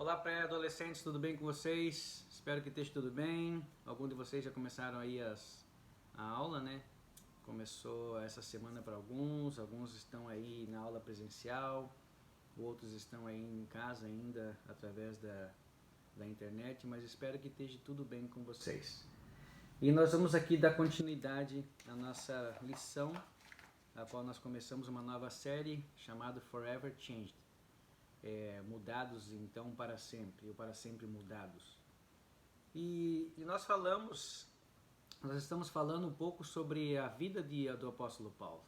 Olá, pré-adolescentes, tudo bem com vocês? Espero que esteja tudo bem. Alguns de vocês já começaram aí a aula, né? Começou essa semana para alguns estão aí na aula presencial, outros estão aí em casa ainda através da internet, mas espero que esteja tudo bem com vocês. E nós vamos aqui dar continuidade à nossa lição, a qual nós começamos uma nova série chamada Forever Changed. Mudados então para sempre, ou para sempre mudados. E nós estamos falando um pouco sobre a vida do apóstolo Paulo,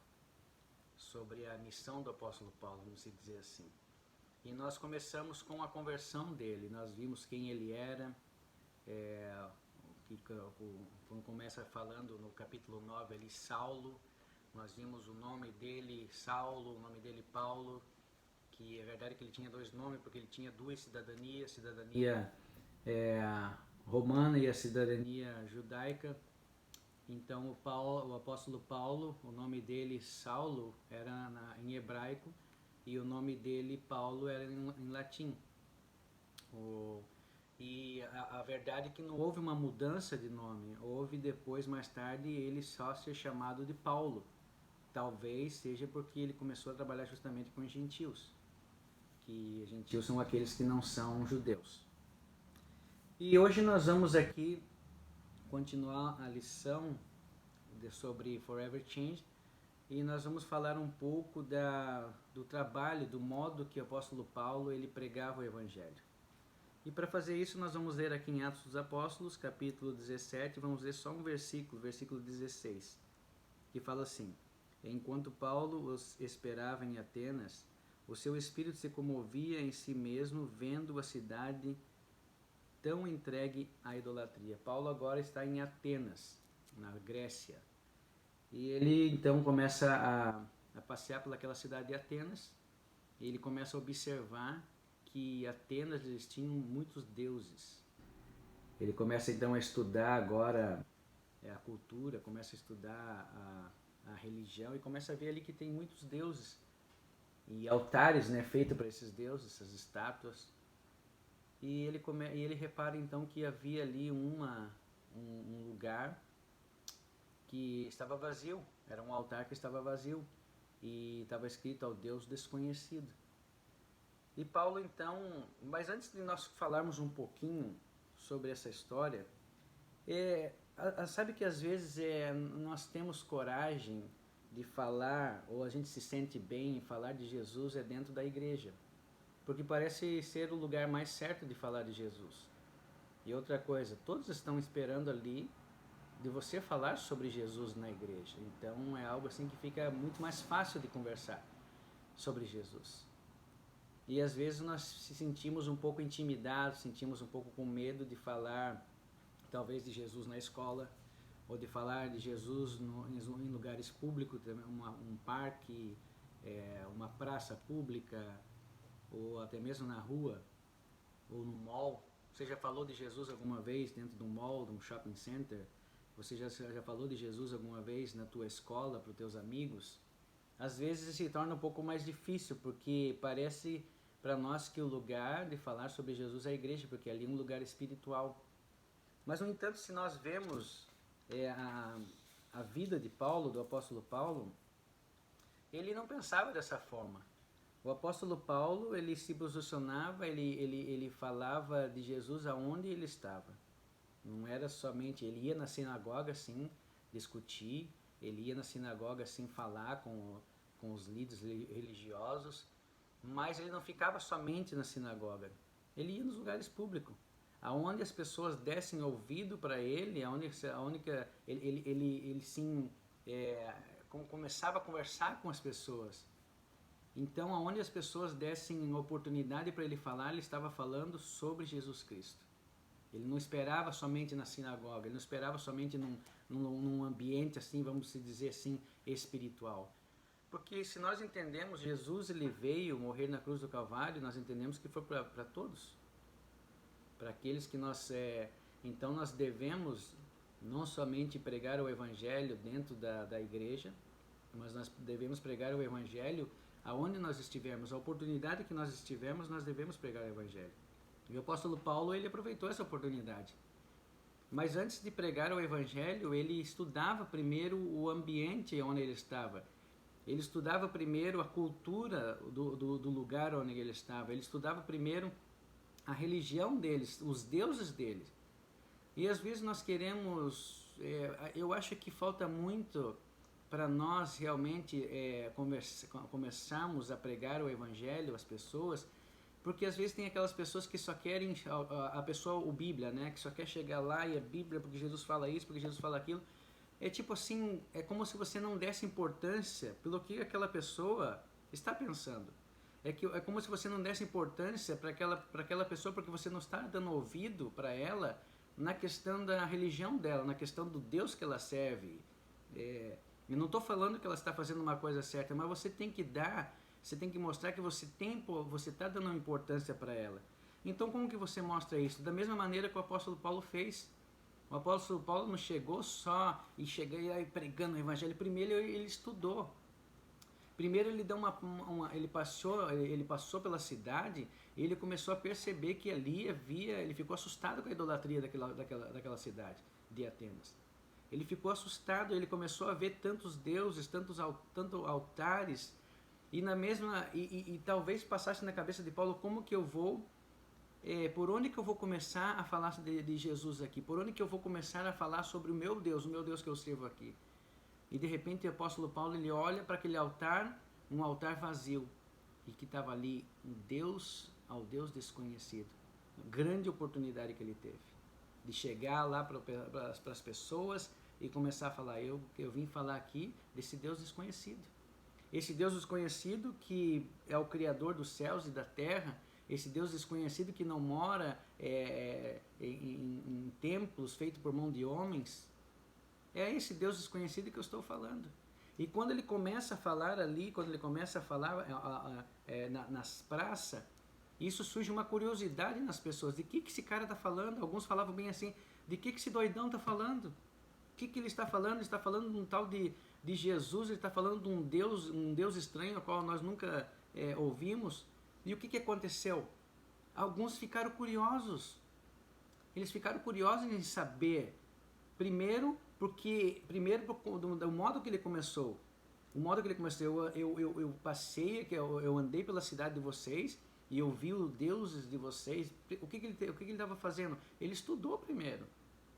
sobre a missão do apóstolo Paulo, vamos dizer assim. E nós começamos com a conversão dele, nós vimos quem ele era, quando começa falando no capítulo 9 ali, Saulo, nós vimos o nome dele, Saulo, o nome dele, Paulo, que é verdade que ele tinha dois nomes, porque ele tinha duas cidadanias, cidadania romana e a cidadania judaica. Então o apóstolo Paulo, o nome dele Saulo era em hebraico e o nome dele Paulo era em latim. E a verdade é que não houve uma mudança de nome, houve depois, mais tarde, ele só ser chamado de Paulo. Talvez seja porque ele começou a trabalhar justamente com os gentios, que gentios são aqueles que não são judeus. E hoje nós vamos aqui continuar a lição sobre Forever Change e nós vamos falar um pouco do trabalho, do modo que o apóstolo Paulo ele pregava o evangelho. E para fazer isso nós vamos ler aqui em Atos dos Apóstolos, capítulo 17, vamos ler só um versículo, versículo 16, que fala assim: Enquanto Paulo os esperava em Atenas, o seu espírito se comovia em si mesmo, vendo a cidade tão entregue à idolatria. Paulo agora está em Atenas, na Grécia. E ele então começa a passear pelaquela cidade de Atenas. E ele começa a observar que Atenas eles tinham muitos deuses. Ele começa então a estudar agora a cultura, começa a estudar a religião e começa a ver ali que tem muitos deuses e altares, né, feitos para esses deuses, essas estátuas. E ele repara então que havia ali um lugar que estava vazio, era um altar que estava vazio e estava escrito ao Deus desconhecido. E Paulo então, mas antes de nós falarmos um pouquinho sobre essa história, sabe que às vezes nós temos coragem de falar, ou a gente se sente bem em falar de Jesus dentro da igreja, porque parece ser o lugar mais certo de falar de Jesus. E outra coisa, todos estão esperando ali de você falar sobre Jesus na igreja, então é algo assim que fica muito mais fácil de conversar sobre Jesus. E às vezes nós se sentimos um pouco intimidados, sentimos um pouco com medo de falar talvez de Jesus na escola, ou de falar de Jesus em lugares públicos, um parque, uma praça pública, ou até mesmo na rua, ou no mall. Você já falou de Jesus alguma vez dentro de um mall, de um shopping center? Você já falou de Jesus alguma vez na tua escola, para os teus amigos? Às vezes se torna um pouco mais difícil, porque parece para nós que o lugar de falar sobre Jesus é a igreja, porque ali é um lugar espiritual. Mas, no entanto, se nós vemos a vida de Paulo, do apóstolo Paulo, ele não pensava dessa forma. O apóstolo Paulo, ele se posicionava, ele falava de Jesus aonde ele estava. Não era somente, ele ia na sinagoga, sim, discutir, ele ia na sinagoga, sim, falar com os líderes religiosos, mas ele não ficava somente na sinagoga. Ele ia nos lugares públicos, aonde as pessoas dessem ouvido para ele, ele sim começava a conversar com as pessoas. Então, aonde as pessoas dessem oportunidade para ele falar, ele estava falando sobre Jesus Cristo. Ele não esperava somente na sinagoga, ele não esperava somente num ambiente assim, vamos dizer assim, espiritual. Porque se nós entendemos, Jesus ele veio morrer na cruz do Calvário, nós entendemos que foi para todos. Para aqueles que então nós devemos não somente pregar o Evangelho dentro da igreja, mas nós devemos pregar o Evangelho aonde nós estivermos, a oportunidade que nós estivermos, nós devemos pregar o Evangelho. E o apóstolo Paulo, ele aproveitou essa oportunidade. Mas antes de pregar o evangelho, ele estudava primeiro o ambiente onde ele estava. Ele estudava primeiro a cultura do lugar onde ele estava. Ele estudava primeiro a religião deles, os deuses deles. E às vezes nós queremos... eu acho que falta muito para nós realmente começarmos a pregar o evangelho às pessoas, porque às vezes tem aquelas pessoas que só querem a pessoa, o Bíblia, né? Que só quer chegar lá e a Bíblia porque Jesus fala isso, porque Jesus fala aquilo. É tipo assim, é como se você não desse importância pelo que aquela pessoa está pensando. É como se você não desse importância para aquela pessoa porque você não está dando ouvido para ela na questão da religião dela, na questão do Deus que ela serve. Eu não estou falando que ela está fazendo uma coisa certa, mas você tem que mostrar que você está dando importância para ela. Então como que você mostra isso? Da mesma maneira que o apóstolo Paulo fez. O apóstolo Paulo não chegou só e cheguei aí pregando o evangelho. Primeiro ele estudou. Primeiro ele deu ele passou pela cidade e ele começou a perceber que ali ele ficou assustado com a idolatria daquela cidade de Atenas. Ele ficou assustado, ele começou a ver tantos deuses, tantos altares, e talvez passasse na cabeça de Paulo, como que eu vou, por onde que eu vou começar a falar de Jesus aqui? Por onde que eu vou começar a falar sobre o meu Deus que eu sirvo aqui? E de repente o apóstolo Paulo, ele olha para aquele altar, um altar vazio, e que estava ali ao Deus desconhecido. Grande oportunidade que ele teve de chegar lá para as pessoas e começar a falar, eu vim falar aqui desse Deus desconhecido. Esse Deus desconhecido que é o Criador dos céus e da terra, esse Deus desconhecido que não mora em templos feitos por mão de homens. É esse Deus desconhecido que eu estou falando. E quando ele começa a falar ali, quando ele começa a falar nas praças, isso surge uma curiosidade nas pessoas. De que esse cara está falando? Alguns falavam bem assim, de que esse doidão está falando? O que ele está falando? Ele está falando de um tal de Jesus, ele está falando de um Deus estranho, ao qual nós nunca ouvimos. E o que aconteceu? Alguns ficaram curiosos. Eles ficaram curiosos em saber, primeiro do modo que ele começou. O modo que ele começou, eu passei, eu andei pela cidade de vocês e eu vi os deuses de vocês. O que ele estava fazendo? Ele estudou primeiro.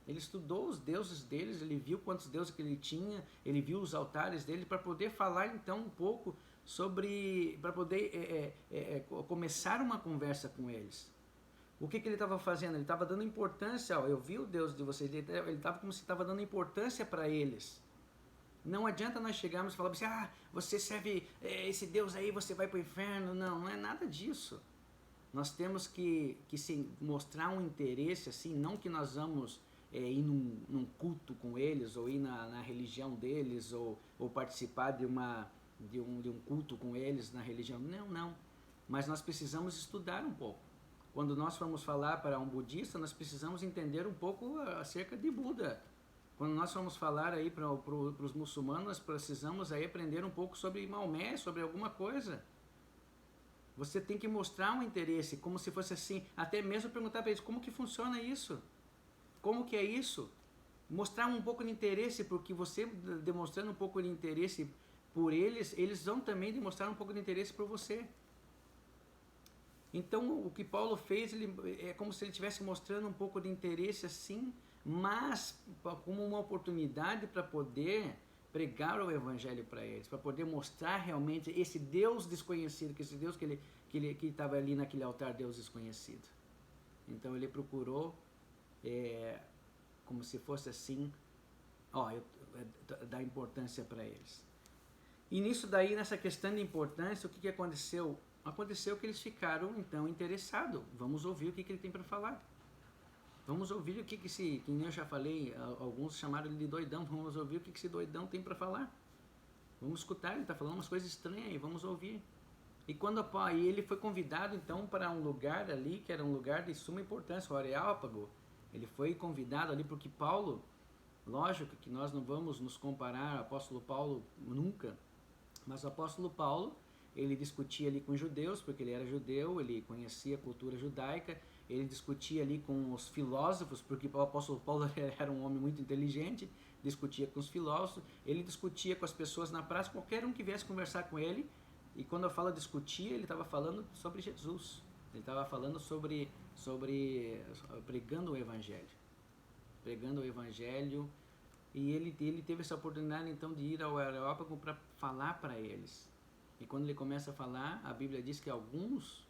Ele estudou os deuses deles, ele viu quantos deuses que ele tinha, ele viu os altares dele, para poder falar então um pouco para poder começar uma conversa com eles. O que ele estava fazendo? Ele estava dando importância, eu vi o Deus de vocês, ele estava como se estava dando importância para eles. Não adianta nós chegarmos e falarmos assim, você serve esse Deus aí, você vai para o inferno. Não é nada disso. Nós temos que sim, mostrar um interesse, assim, não que nós vamos ir num culto com eles, ou ir na religião deles, ou participar de um culto com eles na religião. Não. Mas nós precisamos estudar um pouco. Quando nós formos falar para um budista, nós precisamos entender um pouco acerca de Buda. Quando nós formos falar aí para os muçulmanos, nós precisamos aí aprender um pouco sobre Maomé, sobre alguma coisa. Você tem que mostrar um interesse, como se fosse assim, até mesmo perguntar para eles, como que funciona isso? Como que é isso? Mostrar um pouco de interesse, porque você demonstrando um pouco de interesse por eles, eles vão também demonstrar um pouco de interesse por você. Então, o que Paulo fez, é como se ele estivesse mostrando um pouco de interesse assim, mas como uma oportunidade para poder pregar o evangelho para eles, para poder mostrar realmente esse Deus desconhecido, esse Deus que estava ali naquele altar, Deus desconhecido. Então, ele procurou, como se fosse assim, dar importância para eles. E nisso daí, nessa questão de importância, o que aconteceu? Aconteceu que eles ficaram, então, interessados. Vamos ouvir o que ele tem para falar. Vamos ouvir o que eu já falei, alguns chamaram ele de doidão. Vamos ouvir o que esse doidão tem para falar. Vamos escutar, ele está falando umas coisas estranhas aí, vamos ouvir. E ele foi convidado, então, para um lugar ali, que era um lugar de suma importância, o Areópago. Ele foi convidado ali porque Paulo, lógico que nós não vamos nos comparar ao apóstolo Paulo nunca, mas o apóstolo Paulo, ele discutia ali com os judeus, porque ele era judeu, ele conhecia a cultura judaica, ele discutia ali com os filósofos, porque o apóstolo Paulo era um homem muito inteligente, discutia com os filósofos, ele discutia com as pessoas na praça, qualquer um que viesse conversar com ele, e quando eu falo discutir, ele estava falando sobre Jesus, ele estava falando sobre pregando o Evangelho, e ele teve essa oportunidade então de ir ao Areópago para falar para eles. E quando ele começa a falar, a Bíblia diz que alguns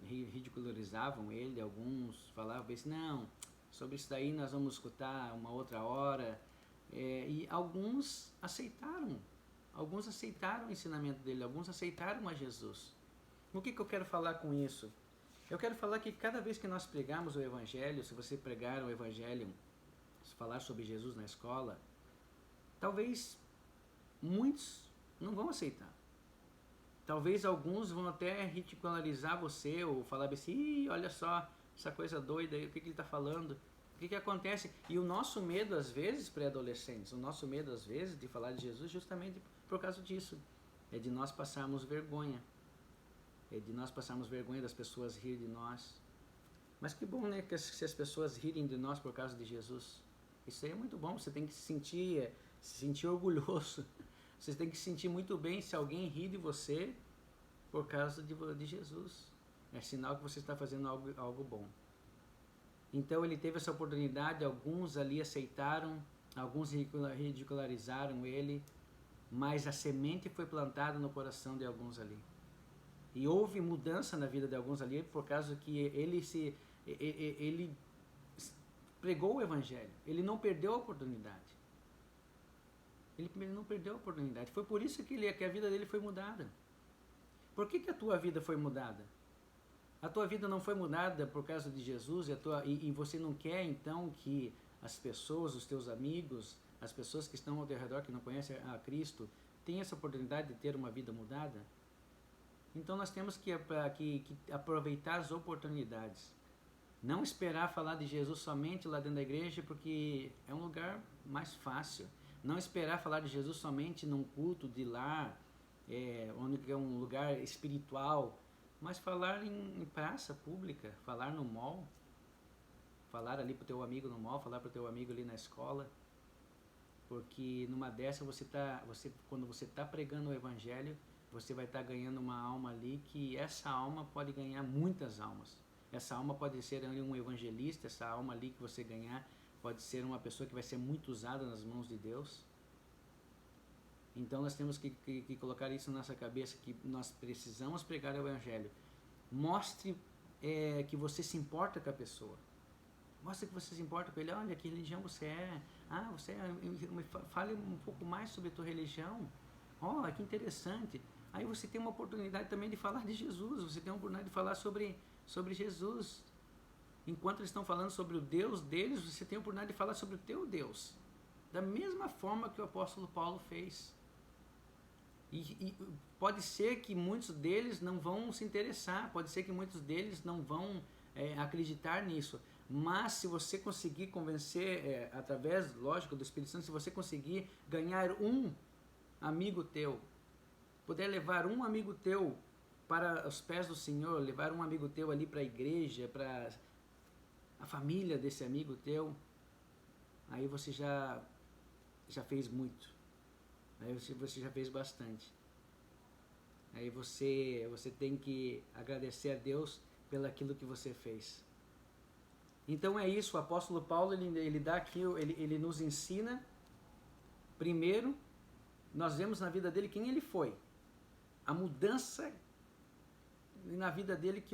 ridicularizavam ele, alguns falavam assim, não, sobre isso daí nós vamos escutar uma outra hora, e alguns aceitaram o ensinamento dele, alguns aceitaram a Jesus. O que eu quero falar com isso? Eu quero falar que cada vez que nós pregarmos o Evangelho, se você pregar o Evangelho, se falar sobre Jesus na escola, talvez muitos não vão aceitar. Talvez alguns vão até ridicularizar você ou falar assim, olha só, essa coisa doida aí, o que ele está falando? O que acontece? E o nosso medo, às vezes, pré-adolescentes, o nosso medo, às vezes, de falar de Jesus, justamente por causa disso. É de nós passarmos vergonha. É de nós passarmos vergonha das pessoas rirem de nós. Mas que bom, né, que se as pessoas rirem de nós por causa de Jesus. Isso aí é muito bom, você tem que se sentir orgulhoso. Você tem que se sentir muito bem se alguém ri de você por causa de Jesus. É sinal que você está fazendo algo bom. Então ele teve essa oportunidade, alguns ali aceitaram, alguns ridicularizaram ele, mas a semente foi plantada no coração de alguns ali. E houve mudança na vida de alguns ali por causa que ele pregou o Evangelho, ele não perdeu a oportunidade. Ele não perdeu a oportunidade. Foi por isso que a vida dele foi mudada. Por que a tua vida foi mudada? A tua vida não foi mudada por causa de Jesus e você não quer então que as pessoas, os teus amigos, as pessoas que estão ao teu redor, que não conhecem a Cristo, tenham essa oportunidade de ter uma vida mudada? Então nós temos que aproveitar as oportunidades. Não esperar falar de Jesus somente lá dentro da igreja, porque é um lugar mais fácil. Não esperar falar de Jesus somente num culto de lar, onde é um lugar espiritual, mas falar em praça pública, falar no mall, falar ali para o teu amigo no mall, falar para o teu amigo ali na escola, porque numa dessa quando você está pregando o Evangelho, você vai estar ganhando uma alma ali, que essa alma pode ganhar muitas almas. Essa alma pode ser um evangelista, essa alma ali que você ganhar pode ser uma pessoa que vai ser muito usada nas mãos de Deus. Então nós temos que colocar isso na nossa cabeça, que nós precisamos pregar o Evangelho. Mostre que você se importa com a pessoa. Mostre que você se importa com ele. Olha, que religião você é? Fale um pouco mais sobre a tua religião. Olha, que interessante. Aí você tem uma oportunidade também de falar de Jesus. Você tem uma oportunidade de falar sobre Jesus. Enquanto eles estão falando sobre o Deus deles, você tem a oportunidade de falar sobre o teu Deus. Da mesma forma que o apóstolo Paulo fez. E pode ser que muitos deles não vão se interessar, pode ser que muitos deles não vão acreditar nisso. Mas se você conseguir convencer, através, lógico, do Espírito Santo, se você conseguir ganhar um amigo teu, puder levar um amigo teu para os pés do Senhor, levar um amigo teu ali para a igreja, para a família desse amigo teu, aí você já fez muito. Aí você já fez bastante. Aí você tem que agradecer a Deus pelo aquilo que você fez. Então é isso, o apóstolo Paulo ele dá aqui, ele nos ensina. Primeiro, nós vemos na vida dele quem ele foi. A mudança na vida dele,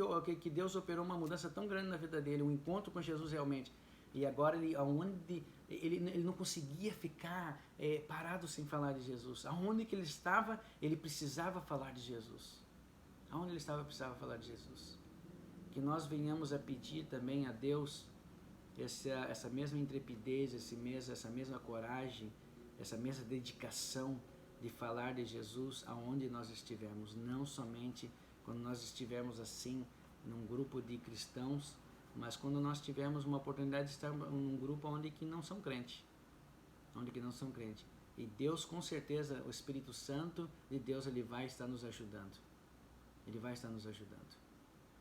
que Deus operou uma mudança tão grande na vida dele, um encontro com Jesus realmente. E agora ele não conseguia ficar parado sem falar de Jesus. Aonde que ele estava, ele precisava falar de Jesus. Aonde ele estava, precisava falar de Jesus. Que nós venhamos a pedir também a Deus essa mesma intrepidez, essa mesma coragem, essa mesma dedicação de falar de Jesus aonde nós estivermos. Não somente quando nós estivermos assim, num grupo de cristãos, mas quando nós tivermos uma oportunidade de estar num grupo onde que não são crentes. E Deus, com certeza, o Espírito Santo de Deus, ele vai estar nos ajudando. Ele vai estar nos ajudando.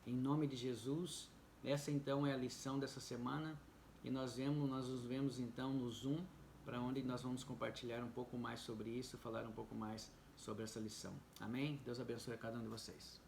Em nome de Jesus, essa então é a lição dessa semana e nós nos vemos então no Zoom, para onde nós vamos compartilhar um pouco mais sobre isso, falar um pouco mais sobre essa lição. Amém? Deus abençoe a cada um de vocês.